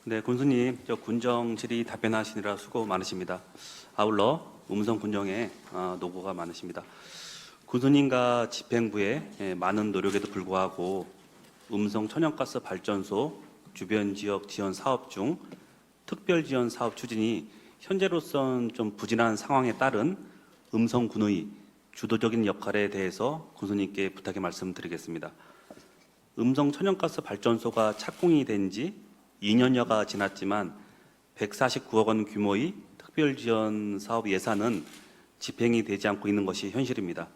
네, 군수님, 저 군정 질의 답변하시느라 수고 많으십니다. 아울러 음성 군정에 노고가 많으십니다. 군수님과 집행부의 많은 노력에도 불구하고 음성 천연가스 발전소 주변 지역 지원 사업 중 특별 지원 사업 추진이 현재로선 좀 부진한 상황에 따른 음성 군의 주도적인 역할에 대해서 군수님께 부탁의 말씀드리겠습니다. 음성 천연가스 발전소가 착공이 된 지 2년여가 지났지만 149억 원 규모의 특별지원 사업 예산은 집행이 되지 않고 있는 것이 현실입니다.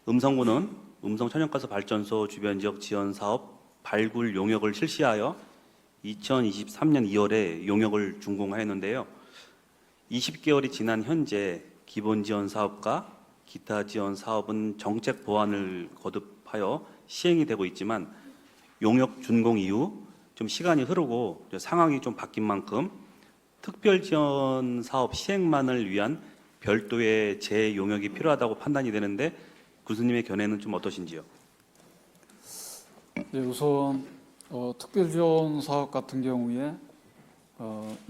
음성군은 음성 천연가스 발전소 주변 지역 지원 사업 발굴 용역을 실시하여 2023년 2월에 용역을 준공하였는데요. 20개월이 지난 현재 기본 지원 사업과 기타 지원 사업은 정책 보완을 거듭하여 시행이 되고 있지만 용역 준공 이후 좀 시간이 흐르고 상황이 좀 바뀐 만큼 특별 지원 사업 시행만을 위한 별도의 재용역이 필요하다고 판단이 되는데 군수님의 견해는 좀 어떠신지요? 네, 우선 특별 지원 사업 같은 경우에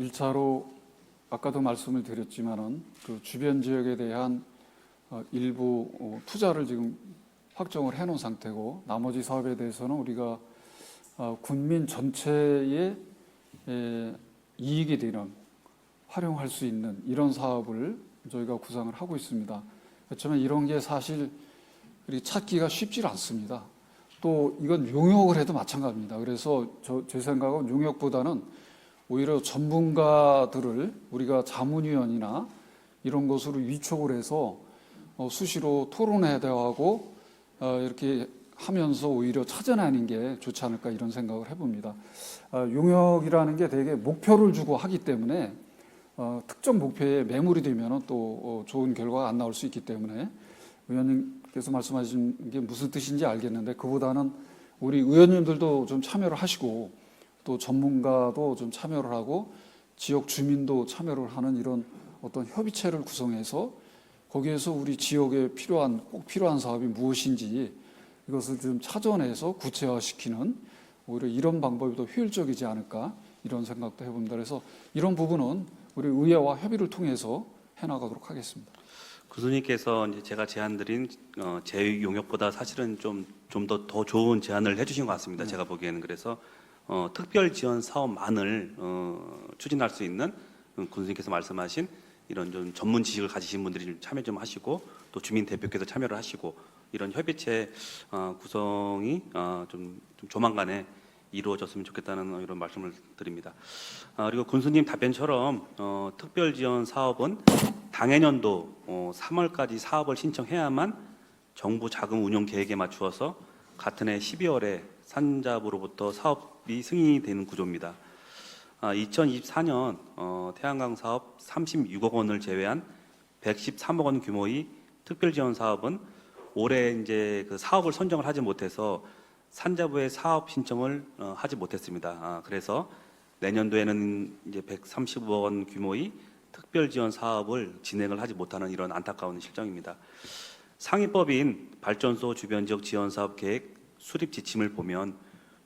1차로 아까도 말씀을 드렸지만은 그 주변 지역에 대한 일부 투자를 지금 확정을 해놓은 상태고 나머지 사업에 대해서는 우리가 군민 전체의 이익이 되는 활용할 수 있는 이런 사업을 저희가 구상을 하고 있습니다. 그렇지만 이런 게 사실 찾기가 쉽지 않습니다. 또 이건 용역을 해도 마찬가지입니다. 그래서 제 생각은 용역보다는 오히려 전문가들을 우리가 자문위원이나 이런 것으로 위촉을 해서 수시로 토론회도 하고 이렇게 하면서 오히려 찾아내는 게 좋지 않을까 이런 생각을 해봅니다. 용역이라는 게 되게 목표를 주고 하기 때문에 특정 목표에 매몰이 되면 또 좋은 결과가 안 나올 수 있기 때문에 의원님께서 말씀하신 게 무슨 뜻인지 알겠는데 그보다는 우리 의원님들도 좀 참여를 하시고 또 전문가도 좀 참여를 하고 지역 주민도 참여를 하는 이런 어떤 협의체를 구성해서 거기에서 우리 지역에 꼭 필요한 사업이 무엇인지 이것을 좀 찾아내서 구체화시키는 오히려 이런 방법이 더 효율적이지 않을까 이런 생각도 해봅니다. 그래서 이런 부분은 우리 의회와 협의를 통해서 해나가도록 하겠습니다. 군수님께서 이제 제가 제안드린 재용역보다 사실은 좀 더 좋은 제안을 해주신 것 같습니다. 제가 보기에는 그래서 특별 지원 사업만을 추진할 수 있는 군수님께서 말씀하신 이런 좀 전문 지식을 가지신 분들이 좀 참여 좀 하시고 또 주민 대표께서 참여를 하시고 이런 협의체 구성이 좀 조만간에 이루어졌으면 좋겠다는 이런 말씀을 드립니다. 그리고 군수님 답변처럼 특별 지원 사업은 당해년도 3월까지 사업을 신청해야만 정부 자금 운용 계획에 맞추어서 같은 해 12월에 산자부로부터 사업이 승인이 되는 구조입니다. 2024년 태양광 사업 36억 원을 제외한 113억 원 규모의 특별 지원 사업은 올해 이제 그 사업을 선정을 하지 못해서 산자부에 사업 신청을 하지 못했습니다. 그래서 내년도에는 이제 130억 원 규모의 특별 지원 사업을 진행을 하지 못하는 이런 안타까운 실정입니다. 상위법인 발전소 주변 지역 지원 사업 계획 수립 지침을 보면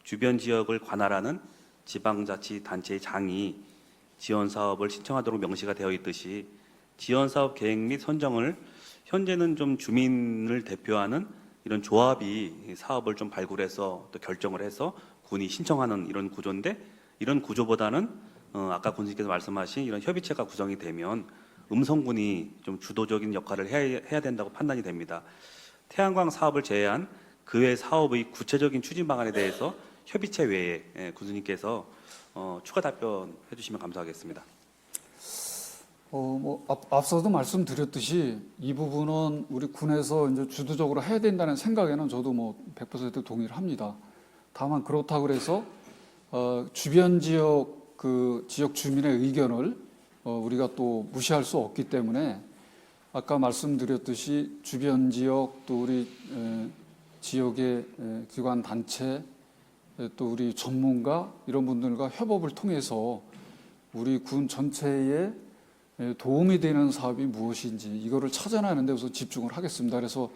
주변 지역을 관할하는 지방자치단체의 장이 지원 사업을 신청하도록 명시가 되어 있듯이 지원 사업 계획 및 선정을 현재는 좀 주민을 대표하는 이런 조합이 사업을 좀 발굴해서 또 결정을 해서 군이 신청하는 이런 구조인데 이런 구조보다는 아까 군수님께서 말씀하신 이런 협의체가 구성이 되면 음성군이 좀 주도적인 역할을 해야 된다고 판단이 됩니다. 태양광 사업을 제외한 그 외 사업의 구체적인 추진 방안에 대해서 협의체 외에 군수님께서 추가 답변해 주시면 감사하겠습니다. 앞서도 말씀드렸듯이 이 부분은 우리 군에서 이제 주도적으로 해야 된다는 생각에는 저도 100% 동의를 합니다. 다만 그렇다고 해서 주변 지역 지역 주민의 의견을 우리가 또 무시할 수 없기 때문에 아까 말씀드렸듯이 주변 지역 또 우리 지역의 기관 단체 또 우리 전문가 이런 분들과 협업을 통해서 우리 군 전체에 도움이 되는 사업이 무엇인지 이거를 찾아내는 데 우선 집중을 하겠습니다. 그래서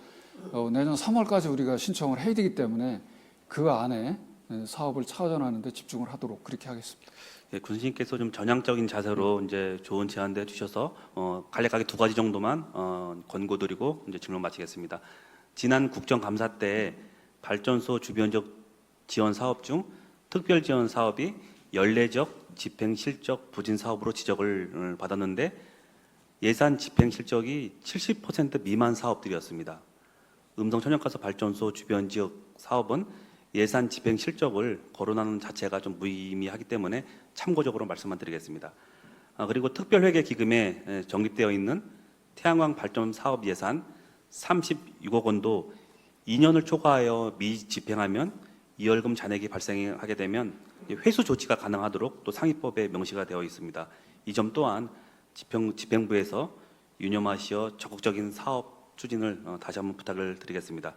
내년 3월까지 우리가 신청을 해야 되기 때문에 그 안에 사업을 차전하는 데 집중을 하도록 그렇게 하겠습니다. 예, 군수님께서 좀 전향적인 자세로 이제 좋은 제안도 해주셔서 간략하게 두 가지 정도만 권고드리고 이제 질문 마치겠습니다. 지난 국정감사 때 발전소 주변적 지원 사업 중 특별 지원 사업이 연례적 집행 실적 부진 사업으로 지적을 받았는데 예산 집행 실적이 70% 미만 사업들이었습니다. 음성 천연가스 발전소 주변 지역 사업은 예산 집행 실적을 거론하는 자체가 좀 무의미하기 때문에 참고적으로 말씀만 드리겠습니다. 그리고 특별회계 기금에 적립되어 있는 태양광 발전 사업 예산 36억 원도 2년을 초과하여 미집행하면 이월금 잔액이 발생하게 되면 회수 조치가 가능하도록 또 상위법에 명시가 되어 있습니다. 이 점 또한 집행부에서 유념하시어 적극적인 사업 추진을 다시 한번 부탁을 드리겠습니다.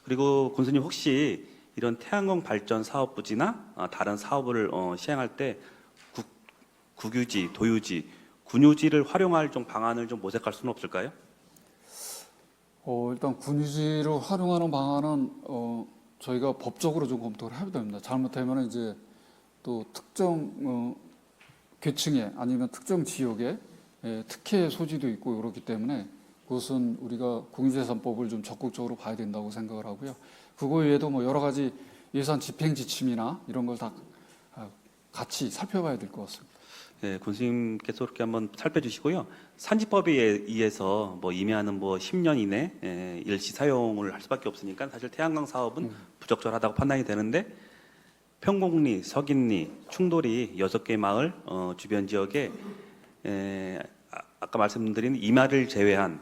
그리고 군수님 혹시 이런 태양광 발전 사업 부지나 다른 사업을 시행할 때 국유지, 도유지, 군유지를 활용할 좀 방안을 좀 모색할 수는 없을까요? 일단 군유지를 활용하는 방안은 저희가 법적으로 좀 검토를 해야 됩니다. 잘못하면 이제 또 특정 계층에 아니면 특정 지역에 특혜 소지도 있고 그렇기 때문에 그것은 우리가 국유재산법을 좀 적극적으로 봐야 된다고 생각을 하고요. 그거 외에도 뭐 여러 가지 예산 집행 지침이나 이런 걸 다 같이 살펴봐야 될 것 같습니다. 네, 군수님께서 그렇게 한번 살펴주시고요. 산지법에 의해서 뭐 임야는 뭐 10년 이내 일시 사용을 할 수밖에 없으니까 사실 태양광 사업은 부적절하다고 판단이 되는데 평곡리, 서긴리, 충돌이 6개 마을 주변 지역에 아까 말씀드린 임야를 제외한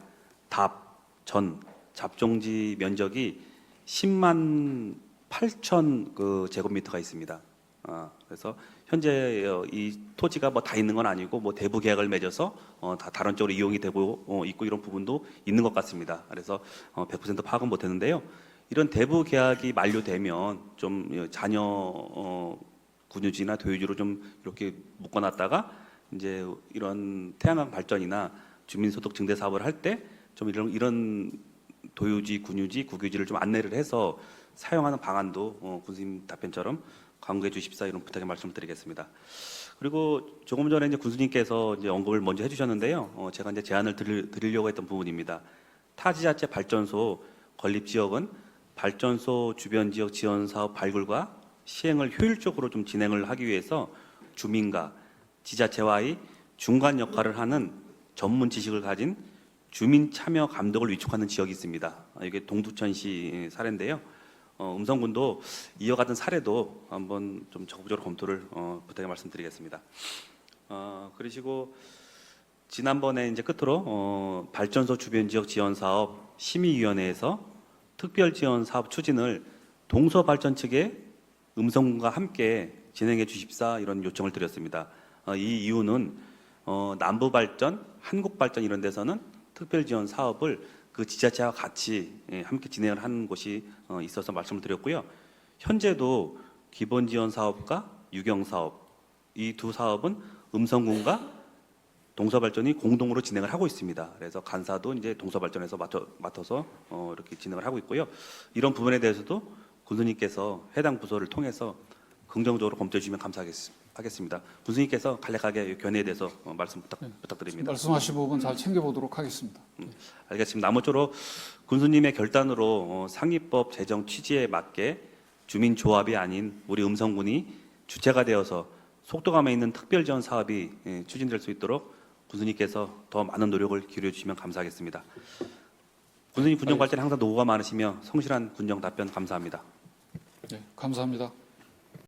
답, 전, 잡종지 면적이 10만 8천 그 제곱미터가 있습니다. 그래서 현재 이 토지가 뭐 다 있는 건 아니고 뭐 대부 계약을 맺어서 다 다른 쪽으로 이용이 되고 있고 이런 부분도 있는 것 같습니다. 그래서 100% 파악은 못했는데요. 이런 대부 계약이 만료되면 좀 자녀 군유지나 도유지로 좀 이렇게 묶어놨다가 이제 이런 태양광 발전이나 주민소득 증대 사업을 할 때 좀 이런 도유지, 군유지, 국유지를 좀 안내를 해서 사용하는 방안도 군수님 답변처럼 강구해 주십사 이런 부탁의 말씀을 드리겠습니다. 그리고 조금 전에 이제 군수님께서 이제 언급을 먼저 해주셨는데요. 제가 이제 제안을 드리려고 했던 부분입니다. 타지자체 발전소 건립 지역은 발전소 주변 지역 지원 사업 발굴과 시행을 효율적으로 좀 진행을 하기 위해서 주민과 지자체와의 중간 역할을 하는 전문 지식을 가진 주민 참여 감독을 위촉하는 지역이 있습니다. 이게 동두천시 사례인데요. 음성군도 이와 같은 사례도 한번 좀 적극적으로 검토를 부탁의 말씀드리겠습니다. 그러시고 지난번에 이제 끝으로 발전소 주변 지역 지원 사업 심의위원회에서 특별 지원 사업 추진을 동서발전 측에 음성군과 함께 진행해 주십사 이런 요청을 드렸습니다. 이 이유는 남부발전, 한국발전 이런 데서는 특별 지원 사업을 그 지자체와 같이 함께 진행을 하는 곳이 있어서 말씀을 드렸고요. 현재도 기본 지원 사업과 유경 사업 이 두 사업은 음성군과 동서발전이 공동으로 진행을 하고 있습니다. 그래서 간사도 이제 동서발전에서 맡아서 이렇게 진행을 하고 있고요. 이런 부분에 대해서도 군수님께서 해당 부서를 통해서 긍정적으로 검토해 주시면 감사하겠습니다. 군수님께서 간략하게 견해에 대해서 말씀 부탁드립니다. 말씀하신 부분 잘 챙겨보도록 하겠습니다. 알겠습니다. 아무쪼록 군수님의 결단으로 상위법 제정 취지에 맞게 주민조합이 아닌 우리 음성군이 주체가 되어서 속도감에 있는 특별지원 사업이 추진될 수 있도록 군수님께서 더 많은 노력을 기울여 주시면 감사하겠습니다. 군수님 군정 발전에 항상 노고가 많으시며 성실한 군정 답변 감사합니다. 네, 감사합니다.